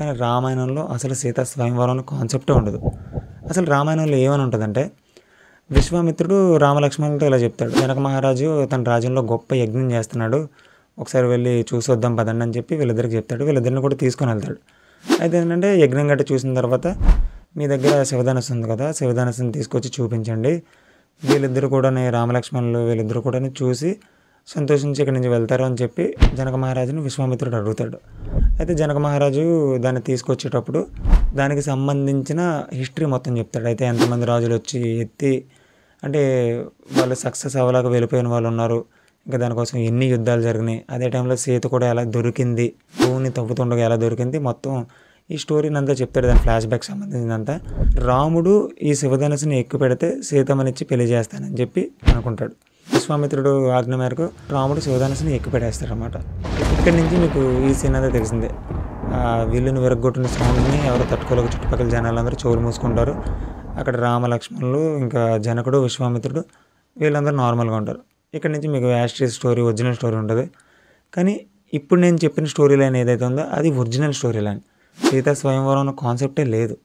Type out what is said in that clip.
కానీ రామాయణంలో అసలు సీతా స్వయంవరం కాన్సెప్టే ఉండదు. అసలు రామాయణంలో ఏమని ఉంటుందంటే, విశ్వామిత్రుడు రామలక్ష్మణులతో ఇలా చెప్తాడు, జనక మహారాజు తన రాజ్యంలో గొప్ప యజ్ఞం చేస్తున్నాడు, ఒకసారి వెళ్ళి చూసొద్దాం పదండి అని చెప్పి వీళ్ళిద్దరికి చెప్తాడు. వీళ్ళిద్దరిని కూడా తీసుకొని వెళ్తాడు. అయితే ఏంటంటే యజ్ఞం గట్ట చూసిన తర్వాత మీ దగ్గర శివధనస్సు ఉంది కదా, శివధనస్సుని తీసుకొచ్చి చూపించండి. వీళ్ళిద్దరు కూడా రామలక్ష్మణులు వీళ్ళిద్దరు కూడా చూసి సంతోషించి ఇక్కడి నుంచి వెళ్తారు అని చెప్పి జనక మహారాజుని విశ్వామిత్రుడు అడుగుతాడు. అయితే జనక మహారాజు దాన్ని తీసుకొచ్చేటప్పుడు దానికి సంబంధించిన హిస్టరీ మొత్తం చెప్తాడు. అయితే ఎంతమంది రాజులు వచ్చి ఎత్తి అంటే వాళ్ళు సక్సెస్ అవ్వలేక వెళ్ళిపోయిన వాళ్ళు ఉన్నారు, ఇంకా దానికోసం ఎన్ని యుద్ధాలు జరిగినాయి, అదే టైంలో సీత కూడా ఎలా దొరికింది, భూమిని తవ్వుతుండగా ఎలా దొరికింది, మొత్తం ఈ స్టోరీని అంతా చెప్తాడు. దాని ఫ్లాష్ బ్యాక్ సంబంధించినంతా. రాముడు ఈ శివధనుసుని ఎక్కువ పెడితే సీతమ్మనిచ్చి పెళ్లి చేస్తానని చెప్పి అనుకుంటాడు. విశ్వామిత్రుడు ఆజ్ఞ మేరకు రాముడు శివధనుసుని ఎక్కువ పెట్టేస్తాడు అనమాట. ఇక్కడి నుంచి మీకు ఈ సీన్ అంతా తెలిసిందే. వీళ్ళని విరగొట్టిన సౌండ్ని ఎవరు తట్టుకోలేక చుట్టుపక్కల జనాలందరూ చెవులు మూసుకుంటారు. అక్కడ రామ లక్ష్మణులు ఇంకా జనకుడు విశ్వామిత్రుడు వీళ్ళందరూ నార్మల్గా ఉంటారు. ఇక్కడ నుంచి మీకు యాస్ట్రీ స్టోరీ ఒరిజినల్ స్టోరీ ఉంటుంది. కానీ ఇప్పుడు నేను చెప్పిన స్టోరీ లైన్ ఏదైతే ఉందో అది ఒరిజినల్ స్టోరీ లైన్. సీతా స్వయంవరం కాన్సెప్టే లేదు.